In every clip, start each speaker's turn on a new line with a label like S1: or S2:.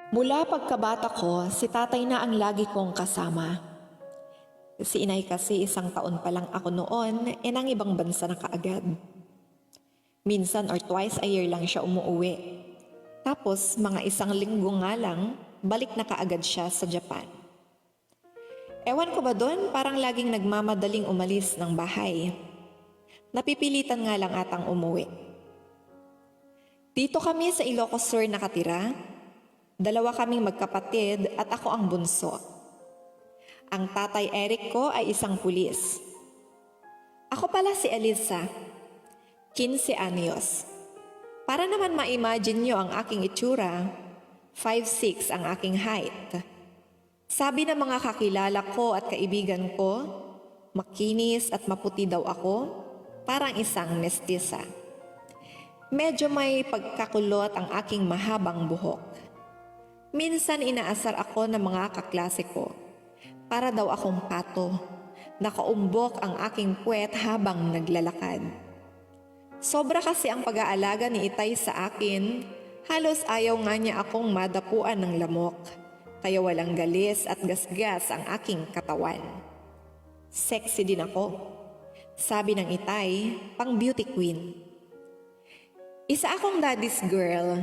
S1: Mula pagkabata ko, si tatay na ang lagi kong kasama. Si inay kasi 1 taon pa lang ako noon, nang ibang bansa na kaagad. Minsan or twice a year lang siya umuwi. Tapos mga 1 linggo nga lang, balik na kaagad siya sa Japan. Ewan ko ba doon, parang laging nagmamadaling umalis ng bahay. Napipilitan nga lang atang umuwi. Dito kami sa Ilocos Sur nakatira. 2 kaming magkapatid at ako ang bunso. Ang tatay Eric ko ay isang pulis. Ako pala si Elisa, 15 anyos. Para naman ma-imagine nyo ang aking itsura, 5'6" ang aking height. Sabi ng mga kakilala ko at kaibigan ko, makinis at maputi daw ako, parang isang mestiza. Medyo may pagkakulot ang aking mahabang buhok. Minsan inaasar ako ng mga kaklase ko. Para daw akong pato. Nakaumbok ang aking puwet habang naglalakad. Sobra kasi ang pag-aalaga ni Itay sa akin. Halos ayaw nga niya akong madapuan ng lamok. Kaya walang galis at gasgas ang aking katawan. Sexy din ako. Sabi ng Itay, pang beauty queen. Isa akong daddy's girl.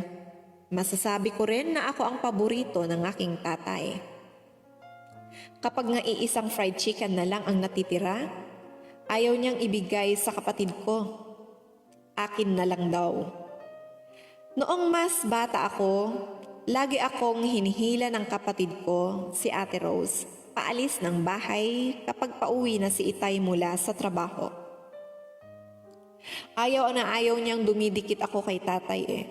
S1: Masasabi ko rin na ako ang paborito ng aking tatay. Kapag nga iisang fried chicken na lang ang natitira, ayaw niyang ibigay sa kapatid ko. Akin na lang daw. Noong mas bata ako, lagi akong hinihila ng kapatid ko, si Ate Rose, paalis ng bahay kapag pauwi na si Itay mula sa trabaho. Ayaw na ayaw niyang dumidikit ako kay tatay eh.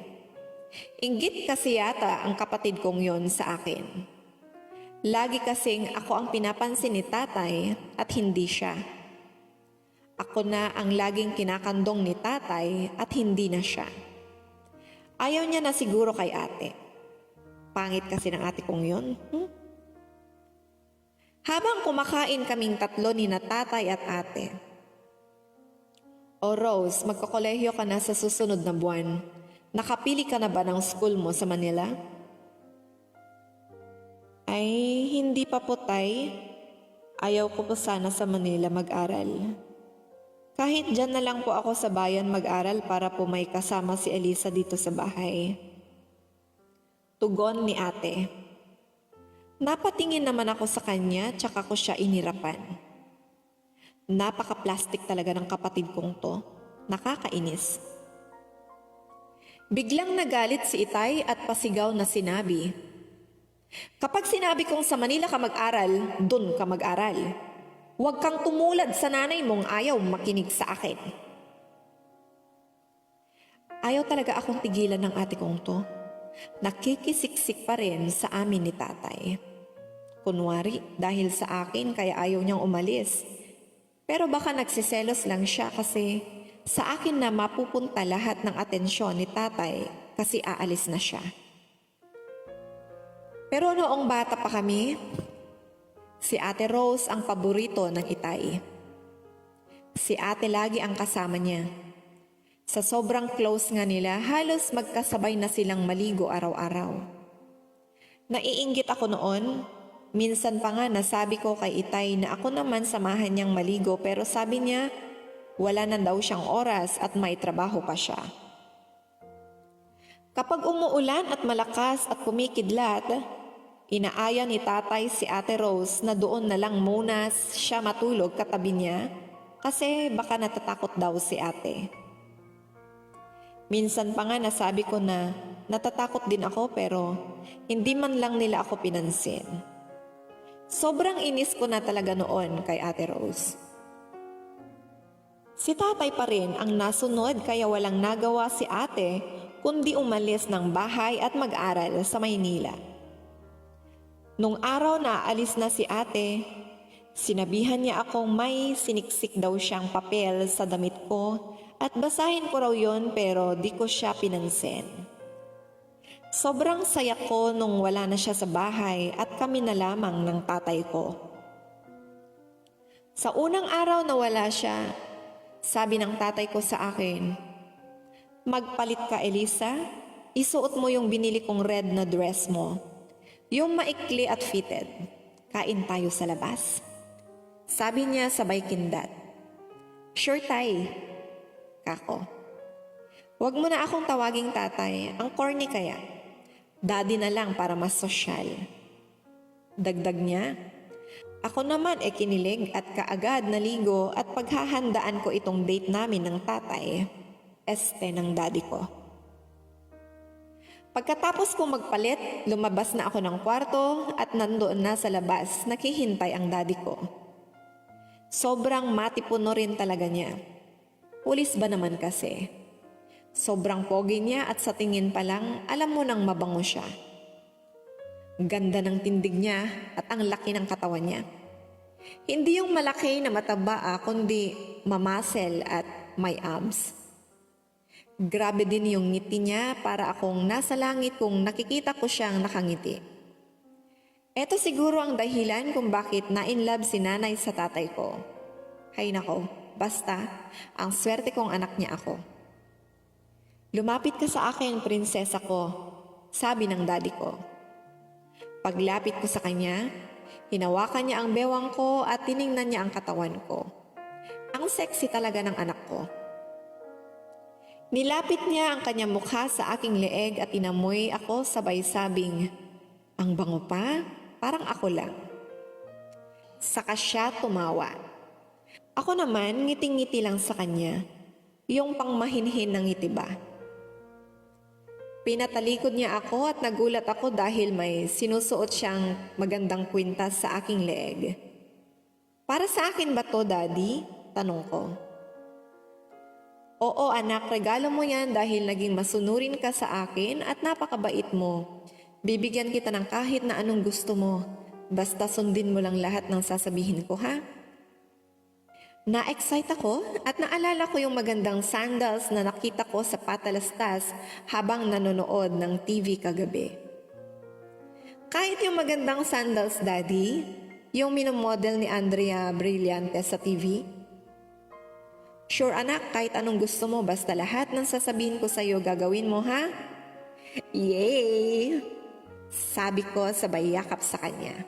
S1: Inggit kasi yata ang kapatid kong yon sa akin. Lagi kasing ako ang pinapansin ni tatay at hindi siya. Ako na ang laging kinakandong ni tatay at hindi na siya. Ayaw niya na siguro kay ate. Pangit kasi ng ate kong yon. Habang kumakain kaming 3 ni na tatay at ate. O Rose, magkokolehiyo ka na sa susunod na buwan. Nakapili ka na ba ng school mo sa Manila? Ay, hindi pa po tay. Ayaw ko po sana sa Manila mag-aral. Kahit dyan na lang po ako sa bayan mag-aral para po may kasama si Elisa dito sa bahay. Tugon ni ate. Napatingin naman ako sa kanya tsaka ko siya inirapan. Napaka-plastic talaga ng kapatid kong to. Nakakainis. Biglang nagalit si Itay at pasigaw na sinabi, kapag sinabi kong sa Manila ka mag-aral, dun ka mag-aral. Huwag kang tumulad sa nanay mong ayaw makinig sa akin. Ayaw talaga akong tigilan ng ate kong to. Nakikisiksik pa rin sa amin ni tatay. Kunwari, dahil sa akin kaya ayaw niyang umalis. Pero baka nagsiselos lang siya kasi sa akin na mapupunta lahat ng atensyon ni tatay kasi aalis na siya. Pero noong bata pa kami, si Ate Rose ang paborito ng Itay. Si ate lagi ang kasama niya. Sa sobrang close nga nila, halos magkasabay na silang maligo araw-araw. Naiinggit ako noon. Minsan pa nga nasabi ko kay Itay na ako naman samahan niyang maligo pero sabi niya, wala na daw siyang oras at may trabaho pa siya. Kapag umuulan at malakas at kumikidlat, inaaya ni tatay si Ate Rose na doon na lang muna siya matulog katabi niya kasi baka natatakot daw si ate. Minsan pa nga nasabi ko na natatakot din ako pero hindi man lang nila ako pinansin. Sobrang inis ko na talaga noon kay Ate Rose. Si tatay pa rin ang nasunod kaya walang nagawa si ate kundi umalis ng bahay at mag-aral sa Maynila. Nung araw na aalis na si ate, sinabihan niya akong may siniksik daw siyang papel sa damit ko at basahin ko raw yon pero di ko siya pinansin. Sobrang saya ko nung wala na siya sa bahay at kami na lamang ng tatay ko. Sa unang araw na wala siya, sabi ng tatay ko sa akin, magpalit ka Elisa, isuot mo yung binili kong red na dress mo. Yung maikli at fitted. Kain tayo sa labas. Sabi niya sabay kindat. Sure tay. Kako. Huwag mo na akong tawaging tatay, ang corny kaya. Daddy na lang para mas sosyal. Dagdag niya, ako naman kinilig at kaagad naligo at paghahandaan ko itong date namin ng tatay, ng daddy ko. Pagkatapos kong magpalit, lumabas na ako ng kwarto at nandoon na sa labas nakihintay ang daddy ko. Sobrang matipuno rin talaga niya. Pulis ba naman kasi? Sobrang pogi niya at sa tingin pa lang alam mo nang mabango siya. Ganda ng tindig niya at ang laki ng katawan niya. Hindi yung malaki na mataba kundi mamasel at may abs. Grabe din yung ngiti niya para akong nasa langit kung nakikita ko siyang nakangiti. Ito siguro ang dahilan kung bakit na-inlove si nanay sa tatay ko. Hay nako, basta ang swerte kong anak niya ako. Lumapit ka sa akin, prinsesa ko, sabi ng daddy ko. Paglapit ko sa kanya, hinawakan niya ang bewang ko at tiningnan niya ang katawan ko. Ang sexy talaga ng anak ko. Nilapit niya ang kanyang mukha sa aking leeg at inamoy ako sabay sabing, ang bango pa, parang ako lang. Saka siya tumawa. Ako naman ngiting-ngiti lang sa kanya, yung pangmahinhin ng ngiti ba. Pinatalikod niya ako at nagulat ako dahil may sinusuot siyang magandang kwintas sa aking leeg. Para sa akin ba to, Daddy? Tanong ko. Oo anak, regalo mo yan dahil naging masunurin ka sa akin at napakabait mo. Bibigyan kita ng kahit na anong gusto mo. Basta sundin mo lang lahat ng sasabihin ko, ha? Na-excite ako at naalala ko yung magandang sandals na nakita ko sa patalastas habang nanonood ng TV kagabi. Kahit yung magandang sandals, Daddy, yung minomodel ni Andrea Brillante sa TV. Sure anak, kahit anong gusto mo, basta lahat ng sasabihin ko sa'yo gagawin mo, ha? Yay! Sabi ko sabay yakap sa kanya.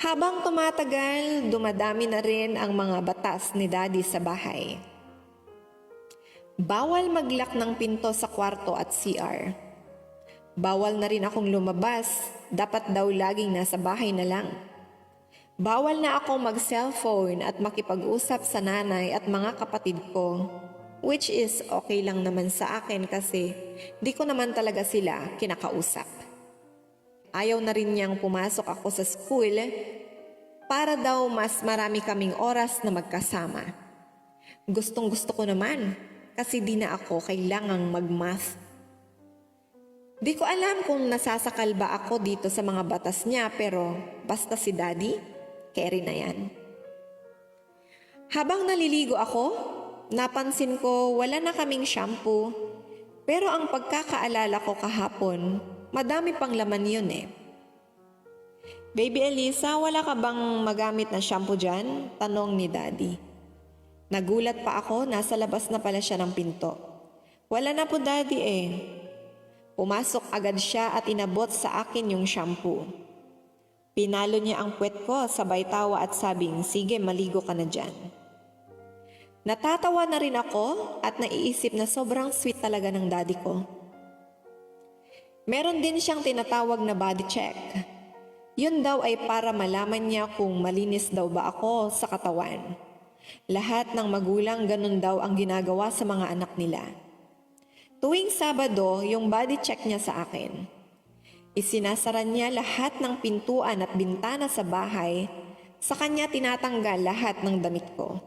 S1: Habang tumatagal, dumadami na rin ang mga batas ni Daddy sa bahay. Bawal mag-lock ng pinto sa kwarto at CR. Bawal na rin akong lumabas, dapat daw laging nasa bahay na lang. Bawal na akong mag-cellphone at makipag-usap sa nanay at mga kapatid ko, which is okay lang naman sa akin kasi di ko naman talaga sila kinakausap. Ayaw na rin niyang pumasok ako sa school para daw mas marami kaming oras na magkasama. Gustong-gusto ko naman kasi di na ako kailangang mag-math. Di ko alam kung nasasakal ba ako dito sa mga batas niya pero basta si Daddy, carry na yan. Habang naliligo ako, napansin ko wala na kaming shampoo pero ang pagkakaalala ko kahapon, madami pang laman yun Baby Elisa, wala ka bang magamit na shampoo dyan? Tanong ni Daddy. Nagulat pa ako, nasa labas na pala siya ng pinto. Wala na po Daddy Pumasok agad siya at inabot sa akin yung shampoo. Pinalo niya ang puwet ko, sabay tawa at sabing, sige maligo ka na dyan. Natatawa na rin ako at naiisip na sobrang sweet talaga ng daddy ko. Meron din siyang tinatawag na body check. Yun daw ay para malaman niya kung malinis daw ba ako sa katawan. Lahat ng magulang ganun daw ang ginagawa sa mga anak nila. Tuwing Sabado, yung body check niya sa akin. Isinasara niya lahat ng pintuan at bintana sa bahay. Sa kanya tinatanggal lahat ng damit ko.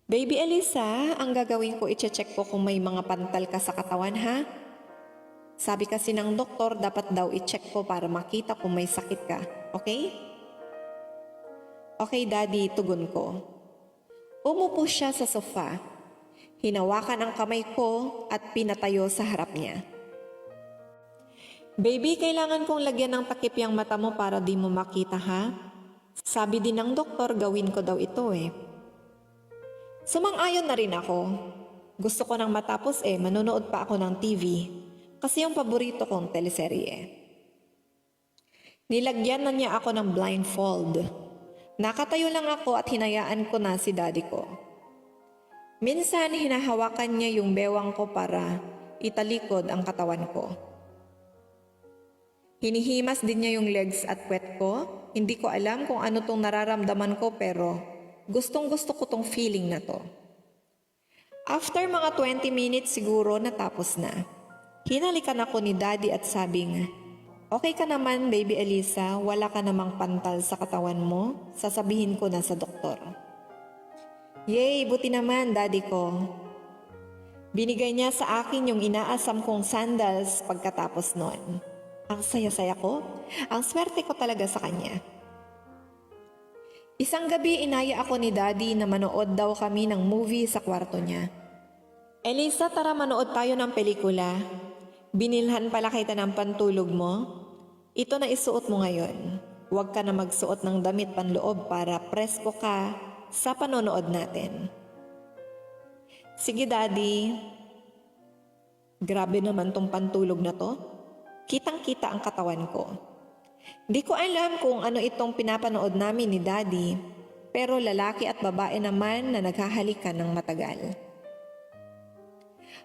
S1: Baby Elisa, ang gagawin ko i-check ko kung may mga pantal ka sa katawan ha? Sabi kasi ng doktor, dapat daw i-check ko para makita kung may sakit ka. Okay? Okay, Daddy, tugon ko. Umupo siya sa sofa. Hinawakan ang kamay ko at pinatayo sa harap niya. Baby, kailangan kong lagyan ng takip yung mata mo para di mo makita ha? Sabi din ng doktor, gawin ko daw ito Sumang-ayon na rin ako. Gusto ko nang matapos manonood pa ako ng TV. Kasi yung paborito kong teleserye. Nilagyan na niya ako ng blindfold. Nakatayo lang ako at hinayaan ko na si daddy ko. Minsan hinahawakan niya yung bewang ko para italikod ang katawan ko. Hinihimas din niya yung legs at puwet ko. Hindi ko alam kung ano tong nararamdaman ko pero gustong gusto ko tong feeling na to. After mga 20 minutes siguro natapos na. Hinalikan ako ni daddy at sabing, "Okay ka naman baby Elisa, wala ka namang pantal sa katawan mo, sasabihin ko na sa doktor." Yay, buti naman daddy ko. Binigay niya sa akin yung inaasam kong sandals pagkatapos noon. Ang saya-saya ko, ang swerte ko talaga sa kanya. Isang gabi inaya ako ni daddy na manood daw kami ng movie sa kwarto niya. "Elisa, tara manood tayo ng pelikula. Binilhan pala kita ng pantulog mo. Ito na isuot mo ngayon. Huwag ka na magsuot ng damit panloob para presko ka sa panonood natin." Sige daddy. Grabe naman tong pantulog na to. Kitang-kita ang katawan ko. Di ko alam kung ano itong pinapanood namin ni daddy, pero lalaki at babae naman na naghahalikan ng matagal.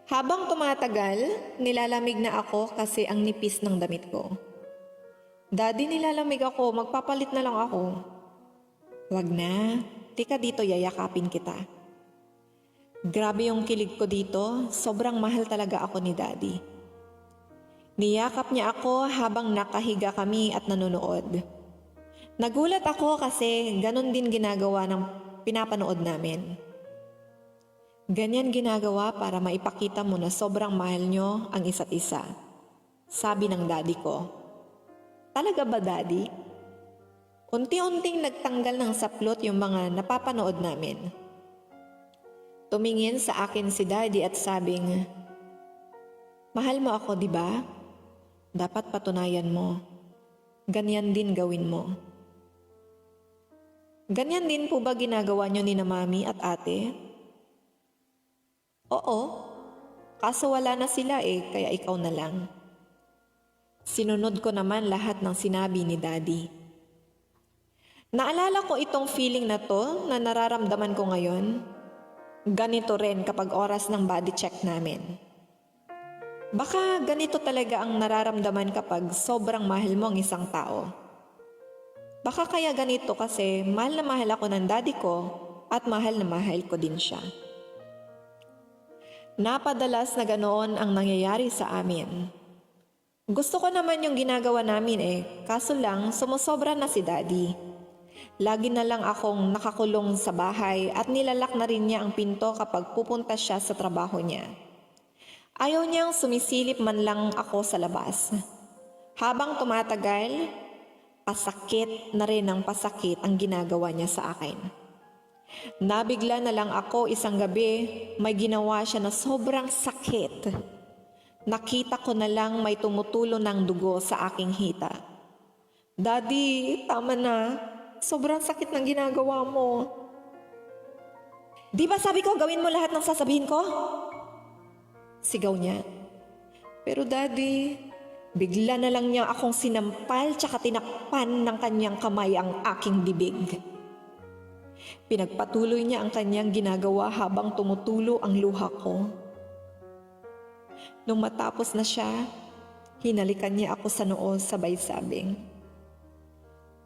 S1: Habang tumatagal, nilalamig na ako kasi ang nipis ng damit ko. "Daddy, nilalamig ako, magpapalit na lang ako." "Wag na, tika dito, yayakapin kita." Grabe yung kilig ko dito, sobrang mahal talaga ako ni daddy. Niyakap niya ako habang nakahiga kami at nanonood. Nagulat ako kasi ganun din ginagawa ng pinapanood namin. Ganyan ginagawa para maipakita mo na sobrang mahal nyo ang isa't isa. Sabi ng daddy ko. Talaga ba daddy? Unti-unting nagtanggal ng saplot yung mga napapanood namin. Tumingin sa akin si daddy at sabing, "Mahal mo ako, di ba? Dapat patunayan mo. Ganyan din gawin mo." Ganyan din po ba ginagawa nyo ni na mami at ate? Oo, kaso wala na sila kaya ikaw na lang. Sinunod ko naman lahat ng sinabi ni daddy. Naalala ko itong feeling na to na nararamdaman ko ngayon. Ganito rin kapag oras ng body check namin. Baka ganito talaga ang nararamdaman kapag sobrang mahal mo ang isang tao. Baka kaya ganito kasi mahal na mahal ako ng daddy ko at mahal na mahal ko din siya. Napadalas na ganoon ang nangyayari sa amin. Gusto ko naman yung ginagawa namin kaso lang sumusobra na si daddy. Lagi na lang akong nakakulong sa bahay at nilalak na rin niya ang pinto kapag pupunta siya sa trabaho niya. Ayaw niyang sumisilip man lang ako sa labas. Habang tumatagal, pasakit na rin ang pasakit ang ginagawa niya sa akin. Nabigla na lang ako isang gabi, may ginawa siya na sobrang sakit. Nakita ko na lang may tumutulo ng dugo sa aking hita. "Daddy, tama na. Sobrang sakit ng ginagawa mo." "Di ba sabi ko gawin mo lahat ng sasabihin ko?" Sigaw niya. Pero daddy, bigla na lang niya akong sinampal tsaka tinakpan ng kanyang kamay ang aking bibig. Pinagpatuloy niya ang kanyang ginagawa habang tumutulo ang luha ko. Nung matapos na siya, hinalikan niya ako sa noo sabay sabing,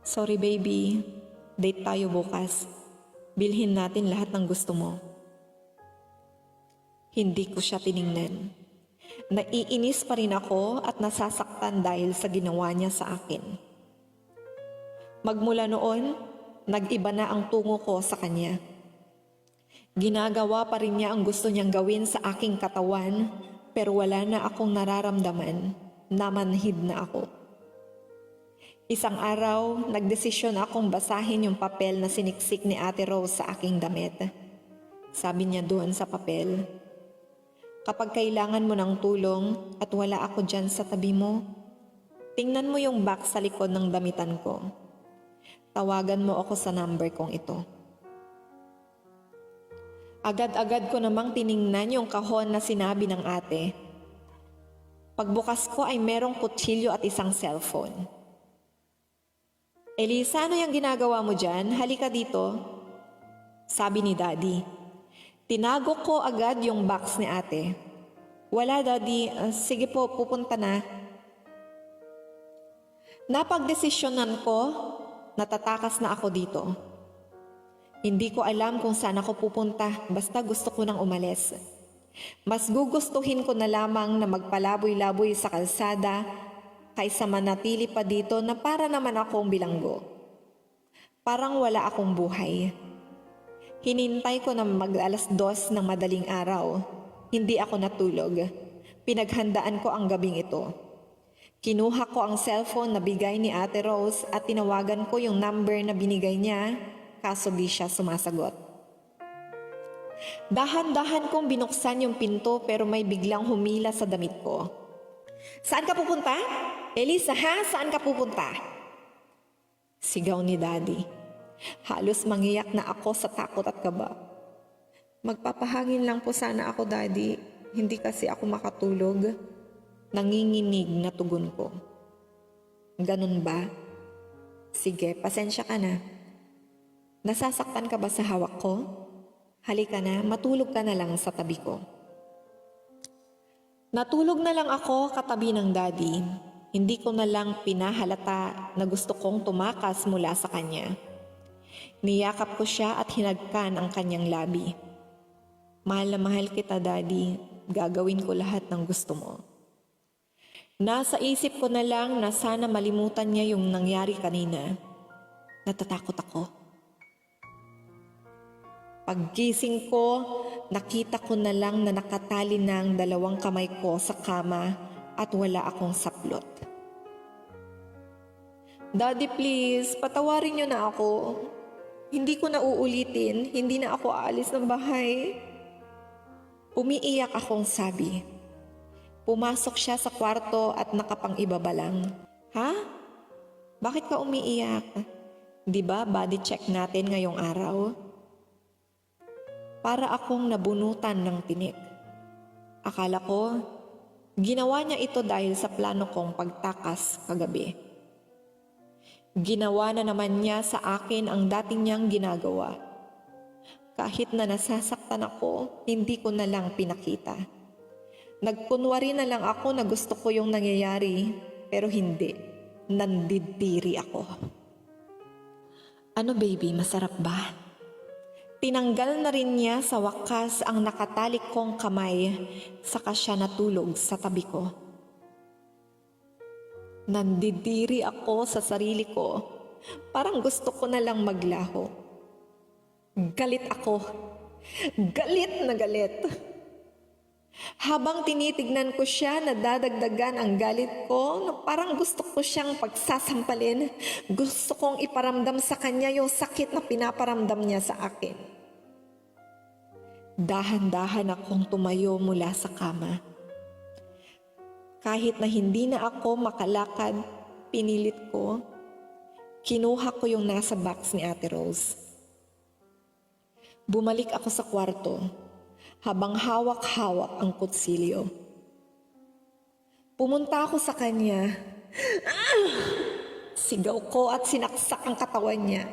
S1: "Sorry baby, date tayo bukas. Bilhin natin lahat ng gusto mo." Hindi ko siya tiningnan. Naiinis pa rin ako at nasasaktan dahil sa ginawa niya sa akin. Magmula noon, nag-iba na ang tungo ko sa kanya. Ginagawa pa rin niya ang gusto niyang gawin sa aking katawan, pero wala na akong nararamdaman, namanhid na ako. Isang araw, nagdesisyon akong basahin yung papel na siniksik ni Ate Rose sa aking damit. Sabi niya doon sa papel, "Kapag kailangan mo ng tulong at wala ako dyan sa tabi mo, tingnan mo yung box sa likod ng damitan ko. Tawagan mo ako sa number kong ito." Agad-agad ko namang tiningnan yung kahon na sinabi ng ate. Pagbukas ko ay merong kutsilyo at isang cellphone. Elisa, ano yung ginagawa mo dyan? Halika dito. Sabi ni Daddy. Tinago ko agad yung box ni ate. Wala, Daddy. Sige po, pupunta na. Napagdesisyonan ko, natatakas na ako dito. Hindi ko alam kung saan ako pupunta, basta gusto ko nang umalis. Mas gugustuhin ko na lamang na magpalaboy-laboy sa kalsada kaysa manatili pa dito na para naman akong bilanggo. Parang wala akong buhay. Hinintay ko na mag-alas 2 ng madaling araw. Hindi ako natulog. Pinaghandaan ko ang gabing ito. Kinuha ko ang cellphone na bigay ni Ate Rose at tinawagan ko yung number na binigay niya, kaso di siya sumasagot. Dahan-dahan kong binuksan yung pinto pero may biglang humila sa damit ko. Saan ka pupunta? Elisa, ha? Saan ka pupunta? Sigaw ni Daddy. Halos mangiyak na ako sa takot at kaba. Magpapahangin lang po sana ako, Daddy. Hindi kasi ako makatulog. Nanginginig na tugon ko. Ganun ba? Sige, pasensya ka na. Nasasaktan ka ba sa hawak ko? Halika na, matulog ka na lang sa tabi ko. Natulog na lang ako katabi ng Daddy. Hindi ko na lang pinahalata na gusto kong tumakas mula sa kanya. Niyakap ko siya at hinagkan ang kanyang labi. Mahal na mahal kita, Daddy. Gagawin ko lahat ng gusto mo. Nasa isip ko na lang na sana malimutan niya yung nangyari kanina. Natatakot ako. Paggising ko, nakita ko na lang na nakatali ng 2 kamay ko sa kama at wala akong saplot. Daddy, please, patawarin niyo na ako. Hindi ko na uulitin, hindi na ako aalis ng bahay. Umiiyak akong sabi. Pumasok siya sa kwarto at nakapang-ibaba lang. Ha? Bakit ka umiiyak? Di ba body check natin ngayong araw? Para akong nabunutan ng tinik. Akala ko, ginawa niya ito dahil sa plano kong pagtakas kagabi. Ginawa na naman niya sa akin ang dating niyang ginagawa. Kahit na nasasaktan ako, hindi ko na lang pinakita. Nagkunwari na lang ako na gusto ko yung nangyayari, pero hindi. Nandidiri ako. Ano baby, masarap ba? Tinanggal na rin niya sa wakas ang nakatalik kong kamay, saka siya natulog sa tabi ko. Nandidiri ako sa sarili ko. Parang gusto ko na lang maglaho. Galit ako. Galit na galit. Habang tinitignan ko siya, nadadagdagan ang galit ko na parang gusto ko siyang pagsasampalin. Gusto kong iparamdam sa kanya yung sakit na pinaparamdam niya sa akin. Dahan-dahan akong tumayo mula sa kama. Kahit na hindi na ako makalakad, pinilit ko. Kinuha ko yung nasa box ni Ate Rose. Bumalik ako sa kwarto. Habang hawak-hawak ang kutsilyo. Pumunta ako sa kanya. Sigaw ko at sinaksak ang katawan niya.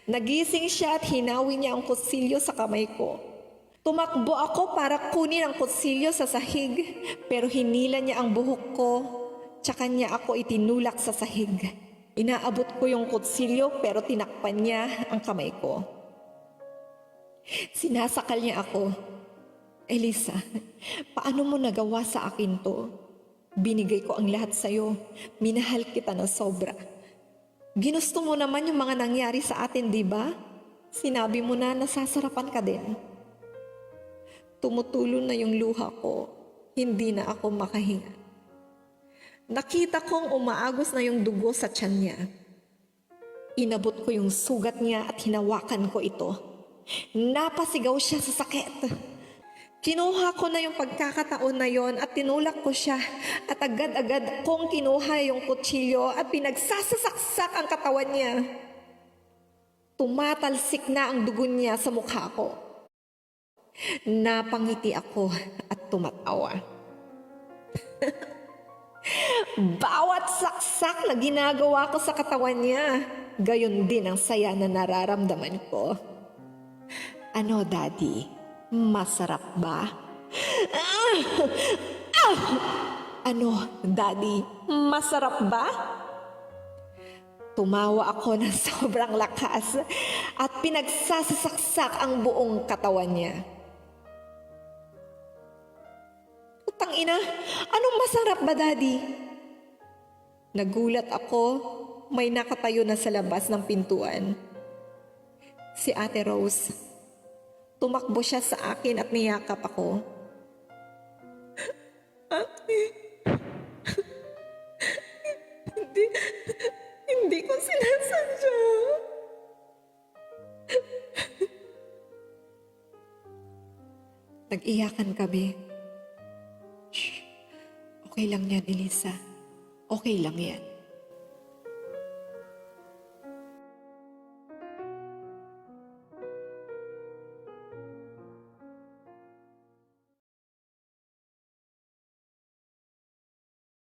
S1: Nagising siya at hinawi niya ang kutsilyo sa kamay ko. Tumakbo ako para kunin ang kutsilyo sa sahig, pero hinila niya ang buhok ko, tsaka niya ako itinulak sa sahig. Inaabot ko yung kutsilyo pero tinakpan niya ang kamay ko. Sinasakal niya ako. Elisa, paano mo nagawa sa akin to? Binigay ko ang lahat sa'yo. Minahal kita ng sobra. Ginusto mo naman yung mga nangyari sa atin, di ba? Sinabi mo na nasasarapan ka din. Tumutulo na yung luha ko. Hindi na ako makahinga. Nakita kong umaagos na yung dugo sa tiyan niya. Inabot ko yung sugat niya at hinawakan ko ito. Napasigaw siya sa sakit. Kinuha ko na yung pagkakataon na yon at tinulak ko siya at agad-agad kong kinuha yung kutsilyo at pinagsasasaksak ang katawan niya. Tumatalsik na ang dugo niya sa mukha ko. Napangiti ako at tumatawa. Bawat saksak na ginagawa ko sa katawan niya, gayon din ang saya na nararamdaman ko. Ano, Daddy? Masarap ba? Ano, Daddy? Masarap ba? Tumawa ako ng sobrang lakas at pinagsasasaksak ang buong katawan niya. Putang ina, anong masarap ba, Daddy? Nagulat ako, may nakatayo na sa labas ng pintuan. Si Ate Rose. Tumakbo siya sa akin at niyakap ako. Ate, hindi ko sinasadya. Nag-iyakan kami. Shh, okay lang yan, Elisa. Okay lang yan.